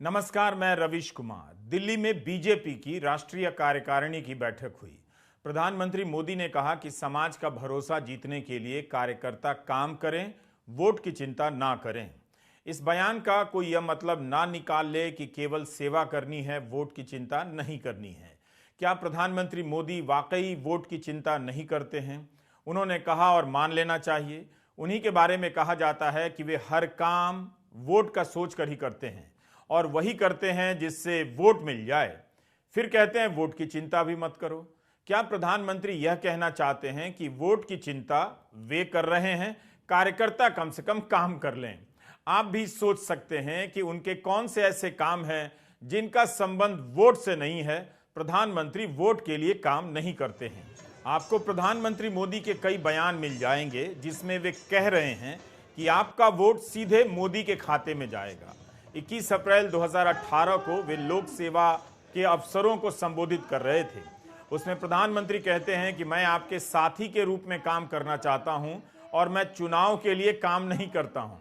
नमस्कार, मैं रविश कुमार। दिल्ली में बीजेपी की राष्ट्रीय कार्यकारिणी की बैठक हुई। प्रधानमंत्री मोदी ने कहा कि समाज का भरोसा जीतने के लिए कार्यकर्ता काम करें, वोट की चिंता ना करें। इस बयान का कोई यह मतलब ना निकाल ले कि केवल सेवा करनी है, वोट की चिंता नहीं करनी है। क्या प्रधानमंत्री मोदी वाकई वोट की चिंता नहीं करते हैं? उन्होंने कहा और मान लेना चाहिए। उन्हीं के बारे में कहा जाता है कि वे हर काम वोट का सोच कर ही करते हैं और वही करते हैं जिससे वोट मिल जाए। फिर कहते हैं वोट की चिंता भी मत करो। क्या प्रधानमंत्री यह कहना चाहते हैं कि वोट की चिंता वे कर रहे हैं, कार्यकर्ता कम से कम काम कर लें? आप भी सोच सकते हैं कि उनके कौन से ऐसे काम हैं जिनका संबंध वोट से नहीं है। प्रधानमंत्री वोट के लिए काम नहीं करते हैं। आपको प्रधानमंत्री मोदी के कई बयान मिल जाएंगे जिसमें वे कह रहे हैं कि आपका वोट सीधे मोदी के खाते में जाएगा। 21 अप्रैल 2018 को वे लोक सेवा के अफसरों को संबोधित कर रहे थे। उसमें प्रधानमंत्री कहते हैं कि मैं आपके साथी के रूप में काम करना चाहता हूं और मैं चुनाव के लिए काम नहीं करता हूं।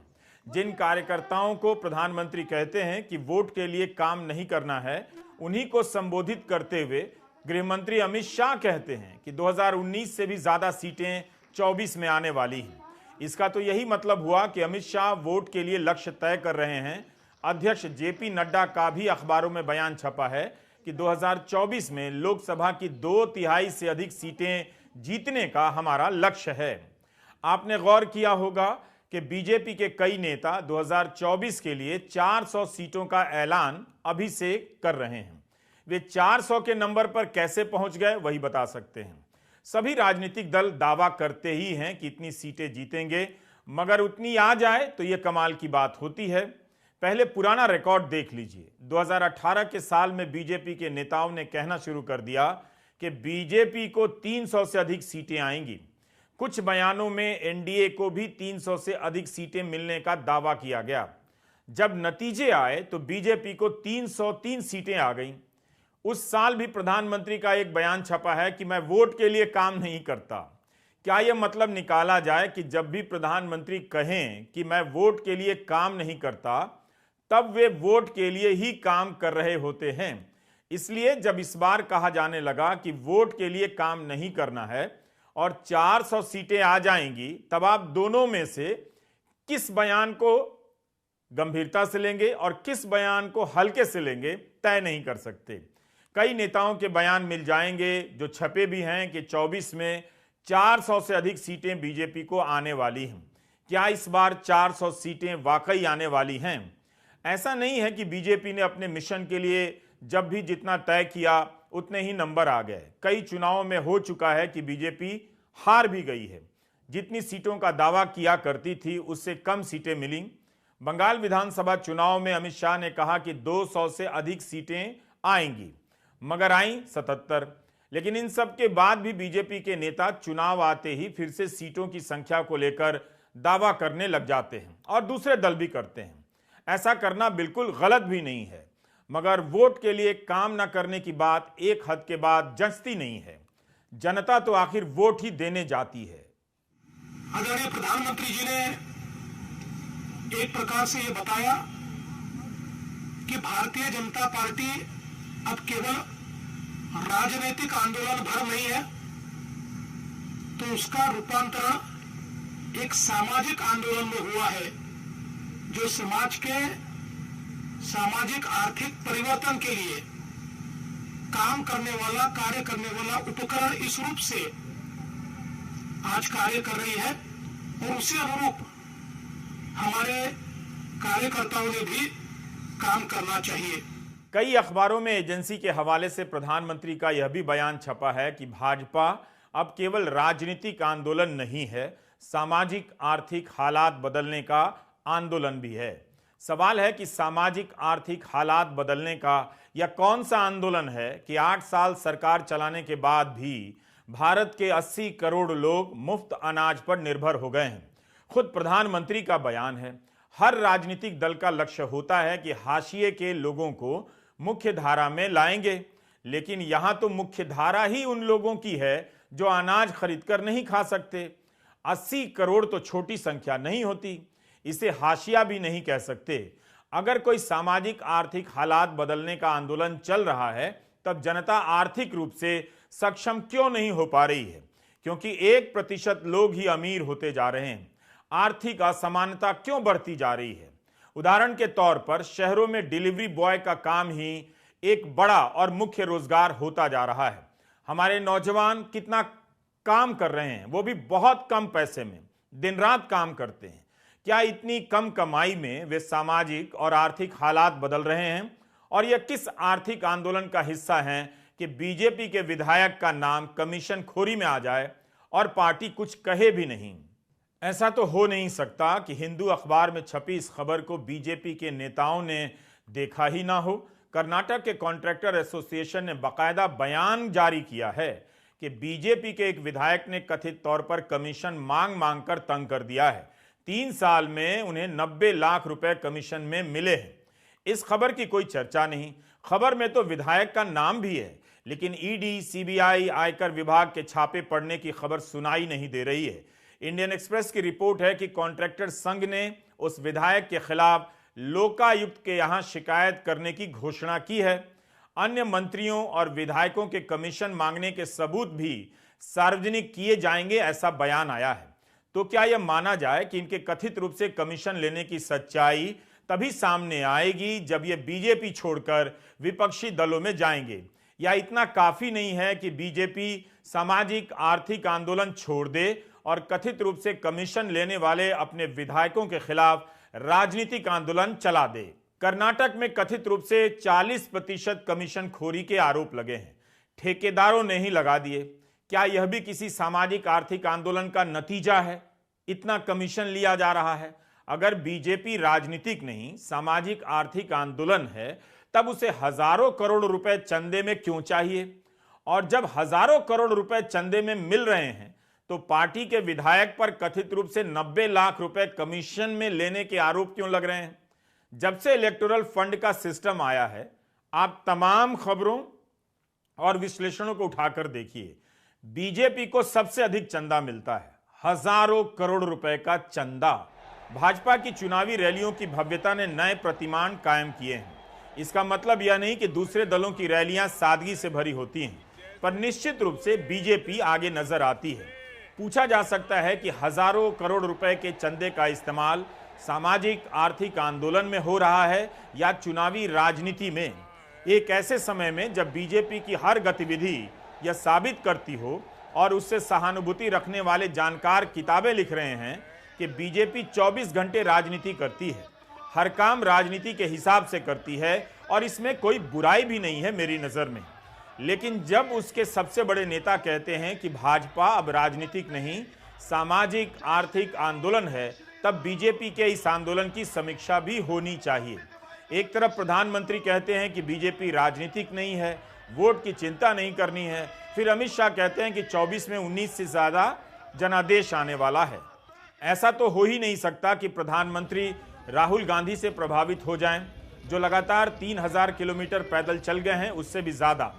जिन कार्यकर्ताओं को प्रधानमंत्री कहते हैं कि वोट के लिए काम नहीं करना है, उन्हीं को संबोधित करते हुए गृहमंत्री अमित शाह कहते हैं कि 2019 से भी ज्यादा सीटें 24 में आने वाली हैं। इसका तो यही मतलब हुआ कि अमित शाह वोट के लिए लक्ष्य तय कर रहे हैं। अध्यक्ष जेपी नड्डा का भी अखबारों में बयान छपा है कि 2024 में लोकसभा की 2/3 से अधिक सीटें जीतने का हमारा लक्ष्य है। आपने गौर किया होगा कि बीजेपी के कई नेता 2024 के लिए 400 सीटों का ऐलान अभी से कर रहे हैं। वे 400 के नंबर पर कैसे पहुंच गए वही बता सकते हैं। सभी राजनीतिक दल दावा करते ही हैं कि इतनी सीटें जीतेंगे, मगर उतनी आ जाए तो यह कमाल की बात होती है। पहले पुराना रिकॉर्ड देख लीजिए। 2018 के साल में बीजेपी के नेताओं ने कहना शुरू कर दिया कि बीजेपी को 300 से अधिक सीटें आएंगी। कुछ बयानों में एनडीए को भी 300 से अधिक सीटें मिलने का दावा किया गया। जब नतीजे आए तो बीजेपी को 303 सीटें आ गईं। उस साल भी प्रधानमंत्री का एक बयान छपा है कि मैं वोट के लिए काम नहीं करता। क्या यह मतलब निकाला जाए कि जब भी प्रधानमंत्री कहें कि मैं वोट के लिए काम नहीं करता, तब वे वोट के लिए ही काम कर रहे होते हैं? इसलिए जब इस बार कहा जाने लगा कि वोट के लिए काम नहीं करना है और 400 सीटें आ जाएंगी, तब आप दोनों में से किस बयान को गंभीरता से लेंगे और किस बयान को हल्के से लेंगे, तय नहीं कर सकते। कई नेताओं के बयान मिल जाएंगे जो छपे भी हैं कि 24 में 400 से अधिक सीटें बीजेपी को आने वाली हैं। क्या इस बार 400 सीटें वाकई आने वाली हैं? ऐसा नहीं है कि बीजेपी ने अपने मिशन के लिए जब भी जितना तय किया उतने ही नंबर आ गए। कई चुनावों में हो चुका है कि बीजेपी हार भी गई है। जितनी सीटों का दावा किया करती थी उससे कम सीटें मिली। बंगाल विधानसभा चुनाव में अमित शाह ने कहा कि 200 से अधिक सीटें आएंगी, मगर आई 77। लेकिन इन सब के बाद भी बीजेपी के नेता चुनाव आते ही फिर से सीटों की संख्या को लेकर दावा करने लग जाते हैं और दूसरे दल भी करते हैं। ऐसा करना बिल्कुल गलत भी नहीं है, मगर वोट के लिए काम न करने की बात एक हद के बाद जचती नहीं है। जनता तो आखिर वोट ही देने जाती है। आदरणीय प्रधानमंत्री जी ने एक प्रकार से यह बताया कि भारतीय जनता पार्टी अब केवल राजनीतिक आंदोलन भर नहीं है, तो उसका रूपांतरण एक सामाजिक आंदोलन में हुआ है, जो समाज के सामाजिक आर्थिक परिवर्तन के लिए काम करने वाला, कार्य करने वाला उपकरण इस रूप से आज कार्य कर रही है और उसी अनुरूप हमारे कार्यकर्ताओं ने भी काम करना चाहिए। कई अखबारों में एजेंसी के हवाले से प्रधानमंत्री का यह भी बयान छपा है कि भाजपा अब केवल राजनीतिक आंदोलन नहीं है, सामाजिक आर्थिक हालात बदलने का आंदोलन भी है। सवाल है कि सामाजिक आर्थिक हालात बदलने का यह कौन सा आंदोलन है कि 8 साल सरकार चलाने के बाद भी भारत के 80 करोड़ लोग मुफ्त अनाज पर निर्भर हो गए हैं। खुद प्रधानमंत्री का बयान है, हर राजनीतिक दल का लक्ष्य होता है कि हाशिए के लोगों को मुख्य धारा में लाएंगे, लेकिन यहां तो मुख्य धारा ही उन लोगों की है जो अनाज खरीद कर नहीं खा सकते। 80 करोड़ तो छोटी संख्या नहीं होती, इसे हाशिया भी नहीं कह सकते। अगर कोई सामाजिक आर्थिक हालात बदलने का आंदोलन चल रहा है, तब जनता आर्थिक रूप से सक्षम क्यों नहीं हो पा रही है? क्योंकि 1% लोग ही अमीर होते जा रहे हैं। आर्थिक असमानता क्यों बढ़ती जा रही है? उदाहरण के तौर पर शहरों में डिलीवरी बॉय का काम ही एक बड़ा और मुख्य रोजगार होता जा रहा है। हमारे नौजवान कितना काम कर रहे हैं, वो भी बहुत कम पैसे में, दिन रात काम करते हैं। क्या इतनी कम कमाई में वे सामाजिक और आर्थिक हालात बदल रहे हैं? और यह किस आर्थिक आंदोलन का हिस्सा हैं कि बीजेपी के विधायक का नाम कमीशन खोरी में आ जाए और पार्टी कुछ कहे भी नहीं? ऐसा तो हो नहीं सकता कि हिंदू अखबार में छपी इस खबर को बीजेपी के नेताओं ने देखा ही ना हो। कर्नाटक के कॉन्ट्रैक्टर एसोसिएशन ने बाकायदा बयान जारी किया है कि बीजेपी के एक विधायक ने कथित तौर पर कमीशन मांग कर तंग कर दिया है। 3 साल में उन्हें 90 लाख रुपए कमीशन में मिले हैं। इस खबर की कोई चर्चा नहीं। खबर में तो विधायक का नाम भी है, लेकिन ईडी, सीबीआई, आयकर विभाग के छापे पड़ने की खबर सुनाई नहीं दे रही है। इंडियन एक्सप्रेस की रिपोर्ट है कि कॉन्ट्रैक्टर संघ ने उस विधायक के खिलाफ लोकायुक्त के यहां शिकायत करने की घोषणा की है। अन्य मंत्रियों और विधायकों के कमीशन मांगने के सबूत भी सार्वजनिक किए जाएंगे, ऐसा बयान आया है। तो क्या यह माना जाए कि इनके कथित रूप से कमीशन लेने की सच्चाई तभी सामने आएगी जब ये बीजेपी छोड़कर विपक्षी दलों में जाएंगे? या इतना काफी नहीं है कि बीजेपी सामाजिक आर्थिक आंदोलन छोड़ दे और कथित रूप से कमीशन लेने वाले अपने विधायकों के खिलाफ राजनीतिक आंदोलन चला दे? कर्नाटक में कथित रूप से 40% कमीशन खोरी के आरोप लगे हैं। ठेकेदारों ने ही लगा दिए। क्या यह भी किसी सामाजिक आर्थिक आंदोलन का नतीजा है? इतना कमीशन लिया जा रहा है। अगर बीजेपी राजनीतिक नहीं, सामाजिक आर्थिक आंदोलन है, तब उसे हजारों करोड़ रुपए चंदे में क्यों चाहिए? और जब हजारों करोड़ रुपए चंदे में मिल रहे हैं, तो पार्टी के विधायक पर कथित रूप से 90 लाख रुपए कमीशन में लेने के आरोप क्यों लग रहे हैं? जब से इलेक्टोरल फंड का सिस्टम आया है, आप तमाम खबरों और विश्लेषणों को उठाकर देखिए, बीजेपी को सबसे अधिक चंदा मिलता है, हजारों करोड़ रुपए का चंदा। भाजपा की चुनावी रैलियों की भव्यता ने नए प्रतिमान कायम किए हैं। इसका मतलब यह नहीं कि दूसरे दलों की रैलियां सादगी से भरी होती हैं, पर निश्चित रूप से बीजेपी आगे नजर आती है। पूछा जा सकता है कि हजारों करोड़ रुपए के चंदे का इस्तेमाल सामाजिक आर्थिक आंदोलन में हो रहा है या चुनावी राजनीति में, एक ऐसे समय में जब बीजेपी की हर गतिविधि यह साबित करती हो और उससे सहानुभूति रखने वाले जानकार किताबें लिख रहे हैं कि बीजेपी 24 घंटे राजनीति करती है, हर काम राजनीति के हिसाब से करती है और इसमें कोई बुराई भी नहीं है मेरी नजर में। लेकिन जब उसके सबसे बड़े नेता कहते हैं कि भाजपा अब राजनीतिक नहीं, सामाजिक आर्थिक आंदोलन है, तब बीजेपी के इस आंदोलन की समीक्षा भी होनी चाहिए। एक तरफ प्रधानमंत्री कहते हैं कि बीजेपी राजनीतिक नहीं है, वोट की चिंता नहीं करनी है, फिर अमित शाह कहते हैं कि 24 में 19 से ज्यादा जनादेश आने वाला है। ऐसा तो हो ही नहीं सकता कि प्रधानमंत्री राहुल गांधी से प्रभावित हो जाएं, जो लगातार 3000 किलोमीटर पैदल चल गए हैं, उससे भी ज्यादा,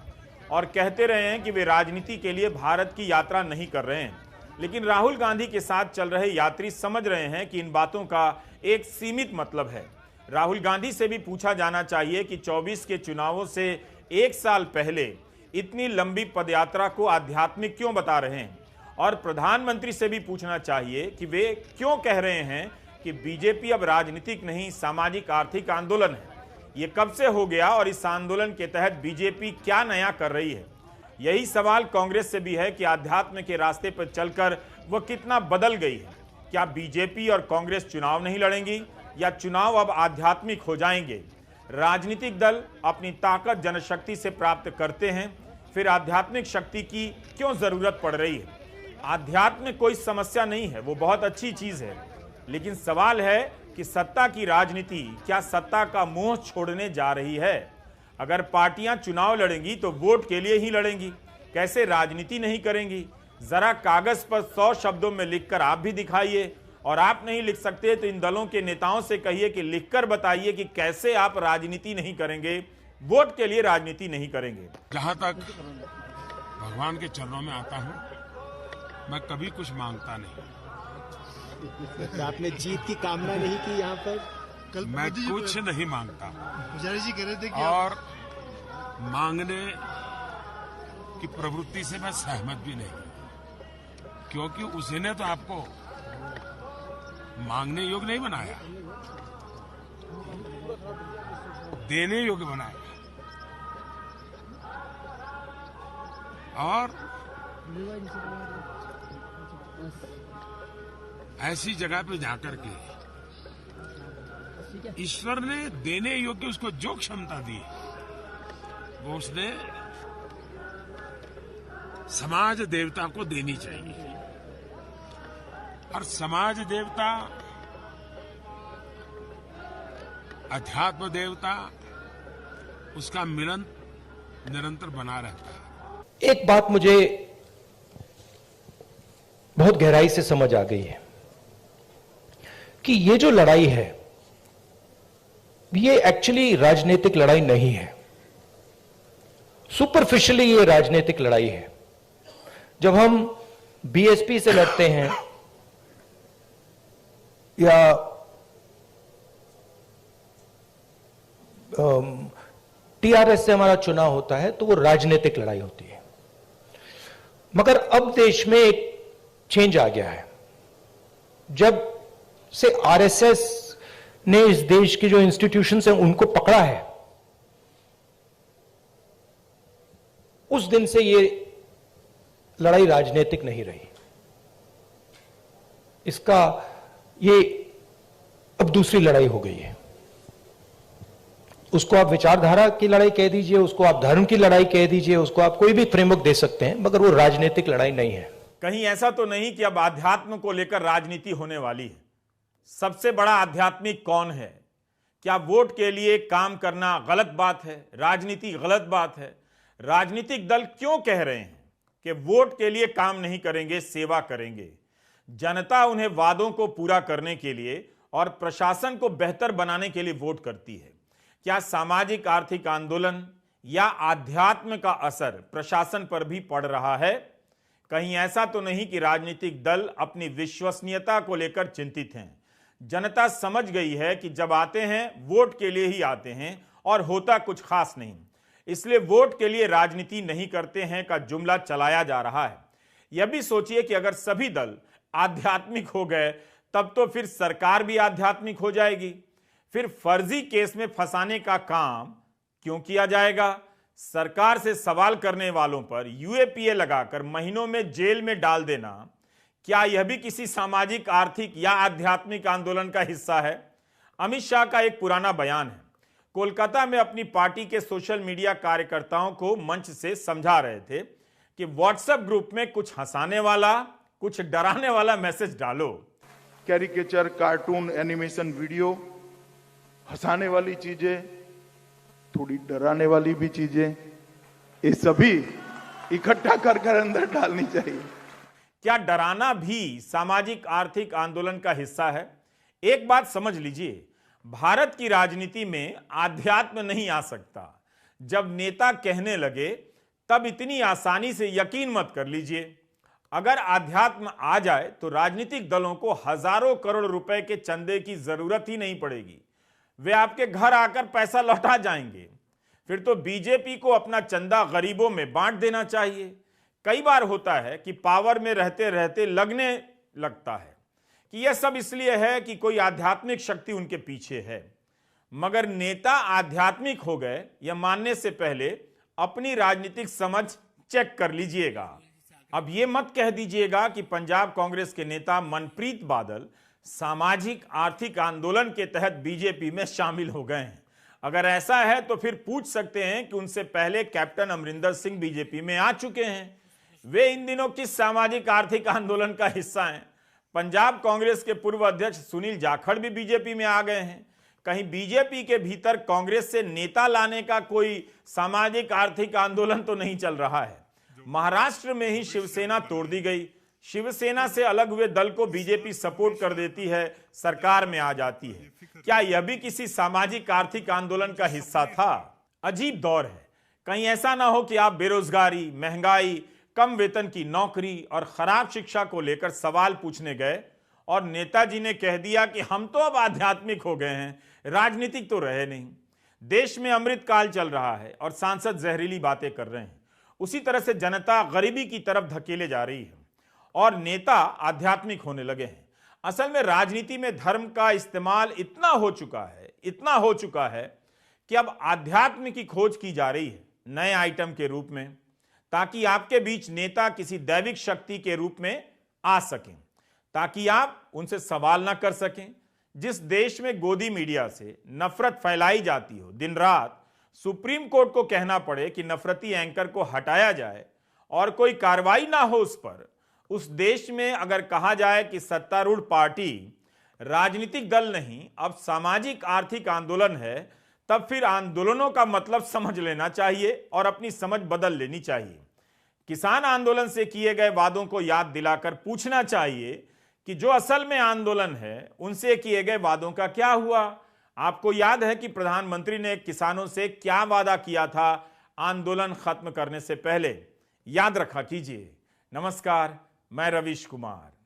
और कहते रहे हैं कि वे राजनीति के लिए भारत की यात्रा नहीं कर रहे हैं। लेकिन राहुल गांधी के साथ चल रहे यात्री समझ रहे हैं कि इन बातों का एक सीमित मतलब है। राहुल गांधी से भी पूछा जाना चाहिए कि 24 के चुनावों से 1 साल पहले इतनी लंबी पदयात्रा को आध्यात्मिक क्यों बता रहे हैं, और प्रधानमंत्री से भी पूछना चाहिए कि वे क्यों कह रहे हैं कि बीजेपी अब राजनीतिक नहीं, सामाजिक आर्थिक आंदोलन है। ये कब से हो गया और इस आंदोलन के तहत बीजेपी क्या नया कर रही है? यही सवाल कांग्रेस से भी है कि आध्यात्म के रास्ते पर चलकर वह कितना बदल गई है। क्या बीजेपी और कांग्रेस चुनाव नहीं लड़ेंगी या चुनाव अब आध्यात्मिक हो जाएंगे? राजनीतिक दल अपनी ताकत जनशक्ति से प्राप्त करते हैं, फिर आध्यात्मिक शक्ति की क्यों जरूरत पड़ रही है? आध्यात्म में कोई समस्या नहीं है, वो बहुत अच्छी चीज है, लेकिन सवाल है कि सत्ता की राजनीति क्या सत्ता का मोह छोड़ने जा रही है? अगर पार्टियां चुनाव लड़ेंगी तो वोट के लिए ही लड़ेंगी, कैसे राजनीति नहीं करेंगी? जरा कागज पर 100 शब्दों में लिखकर आप भी दिखाइए, और आप नहीं लिख सकते तो इन दलों के नेताओं से कहिए कि लिखकर बताइए कि कैसे आप राजनीति नहीं करेंगे, वोट के लिए राजनीति नहीं करेंगे। जहां तक भगवान के चरणों में आता हूं, मैं कभी कुछ मांगता नहीं। आपने जीत की कामना नहीं की यहाँ पर? मैं कुछ नहीं मांगता पुजारी जी कह रहे थे कि और मांगने की प्रवृत्ति से मैं सहमत भी नहीं, क्योंकि उसने तो आपको मांगने योग्य नहीं बनाया, देने योग्य बनाया। और ऐसी जगह पे जाकर के ईश्वर ने देने योग्य उसको जो क्षमता दी वो उसने समाज देवता को देनी चाहिए। और समाज देवता, अध्यात्म देवता, उसका मिलन निरंतर बना रहता है। एक बात मुझे बहुत गहराई से समझ आ गई है कि ये जो लड़ाई है ये एक्चुअली राजनीतिक लड़ाई नहीं है। सुपरफिशियली ये राजनीतिक लड़ाई है। जब हम बीएसपी से लड़ते हैं या टीआरएस से हमारा चुनाव होता है तो वो राजनीतिक लड़ाई होती है। मगर अब देश में एक चेंज आ गया है। जब से आरएसएस ने इस देश के जो इंस्टीट्यूशंस हैं उनको पकड़ा है, उस दिन से ये लड़ाई राजनीतिक नहीं रही। इसका ये अब दूसरी लड़ाई हो गई है। उसको आप विचारधारा की लड़ाई कह दीजिए, उसको आप धर्म की लड़ाई कह दीजिए, उसको आप कोई भी फ्रेमवर्क दे सकते हैं, मगर वो राजनीतिक लड़ाई नहीं है। कहीं ऐसा तो नहीं कि अब आध्यात्म को लेकर राजनीति होने वाली है? सबसे बड़ा आध्यात्मिक कौन है? क्या वोट के लिए काम करना गलत बात है? राजनीति गलत बात है? राजनीतिक दल क्यों कह रहे हैं कि वोट के लिए काम नहीं करेंगे, सेवा करेंगे? जनता उन्हें वादों को पूरा करने के लिए और प्रशासन को बेहतर बनाने के लिए वोट करती है। क्या सामाजिक आर्थिक आंदोलन या आध्यात्म का असर प्रशासन पर भी पड़ रहा है? कहीं ऐसा तो नहीं कि राजनीतिक दल अपनी विश्वसनीयता को लेकर चिंतित हैं? जनता समझ गई है कि जब आते हैं वोट के लिए ही आते हैं और होता कुछ खास नहीं, इसलिए वोट के लिए राजनीति नहीं करते हैं का जुमला चलाया जा रहा है। यह भी सोचिए कि अगर सभी दल आध्यात्मिक हो गए तब तो फिर सरकार भी आध्यात्मिक हो जाएगी। फिर फर्जी केस में फंसाने का काम क्यों किया जाएगा? सरकार से सवाल करने वालों पर यूएपीए लगाकर महीनों में जेल में डाल देना, क्या यह भी किसी सामाजिक आर्थिक या आध्यात्मिक आंदोलन का हिस्सा है? अमित शाह का एक पुराना बयान है। कोलकाता में अपनी पार्टी के सोशल मीडिया कार्यकर्ताओं को मंच से समझा रहे थे कि व्हाट्सएप ग्रुप में कुछ हंसाने वाला, कुछ डराने वाला मैसेज डालो। कैरिकेचर, कार्टून, एनिमेशन वीडियो, हंसाने वाली चीजें, थोड़ी डराने वाली भी चीजें, ये सभी इकट्ठा कर अंदर डालनी चाहिए। क्या डराना भी सामाजिक आर्थिक आंदोलन का हिस्सा है? एक बात समझ लीजिए, भारत की राजनीति में आध्यात्म नहीं आ सकता। जब नेता कहने लगे तब इतनी आसानी से यकीन मत कर लीजिए। अगर आध्यात्म आ जाए तो राजनीतिक दलों को हजारों करोड़ रुपए के चंदे की जरूरत ही नहीं पड़ेगी। वे आपके घर आकर पैसा लौटा जाएंगे। फिर तो बीजेपी को अपना चंदा गरीबों में बांट देना चाहिए। कई बार होता है कि पावर में रहते रहते लगने लगता है कि यह सब इसलिए है कि कोई आध्यात्मिक शक्ति उनके पीछे है, मगर नेता आध्यात्मिक हो गए यह मानने से पहले अपनी राजनीतिक समझ चेक कर लीजिएगा। अब यह मत कह दीजिएगा कि पंजाब कांग्रेस के नेता मनप्रीत बादल सामाजिक आर्थिक आंदोलन के तहत बीजेपी में शामिल हो गए हैं। अगर ऐसा है तो फिर पूछ सकते हैं कि उनसे पहले कैप्टन अमरिंदर सिंह बीजेपी में आ चुके हैं। वे इन दिनों किस सामाजिक आर्थिक आंदोलन का हिस्सा हैं? पंजाब कांग्रेस के पूर्व अध्यक्ष सुनील जाखड़ भी बीजेपी में आ गए हैं। कहीं बीजेपी के भीतर कांग्रेस से नेता लाने का कोई सामाजिक आर्थिक आंदोलन तो नहीं चल रहा है? महाराष्ट्र में ही शिवसेना तोड़ दी गई। शिवसेना से अलग हुए दल को बीजेपी सपोर्ट कर देती है, सरकार में आ जाती है। क्या यह भी किसी सामाजिक आर्थिक आंदोलन का हिस्सा था? अजीब दौर है। कहीं ऐसा ना हो कि आप बेरोजगारी, महंगाई, कम वेतन की नौकरी और खराब शिक्षा को लेकर सवाल पूछने गए और नेताजी ने कह दिया कि हम तो अब आध्यात्मिक हो गए हैं, राजनीतिक तो रहे नहीं। देश में अमृतकाल चल रहा है और सांसद जहरीली बातें कर रहे हैं। उसी तरह से जनता गरीबी की तरफ धकेले जा रही है और नेता आध्यात्मिक होने लगे हैं। असल में राजनीति में धर्म का इस्तेमाल इतना हो चुका है कि अब आध्यात्म की खोज की जा रही है नए आइटम के रूप में, ताकि आपके बीच नेता किसी दैविक शक्ति के रूप में आ सकें, ताकि आप उनसे सवाल ना कर सकें। जिस देश में गोदी मीडिया से नफरत फैलाई जाती हो, दिन रात सुप्रीम कोर्ट को कहना पड़े कि नफरती एंकर को हटाया जाए और कोई कार्रवाई ना हो उस पर, उस देश में अगर कहा जाए कि सत्तारूढ़ पार्टी राजनीतिक दल नहीं अब सामाजिक आर्थिक आंदोलन है, तब फिर आंदोलनों का मतलब समझ लेना चाहिए और अपनी समझ बदल लेनी चाहिए। किसान आंदोलन से किए गए वादों को याद दिलाकर पूछना चाहिए कि जो असल में आंदोलन है उनसे किए गए वादों का क्या हुआ। आपको याद है कि प्रधानमंत्री ने किसानों से क्या वादा किया था आंदोलन खत्म करने से पहले? याद रखा कीजिए। नमस्कार, मैं रवीश कुमार।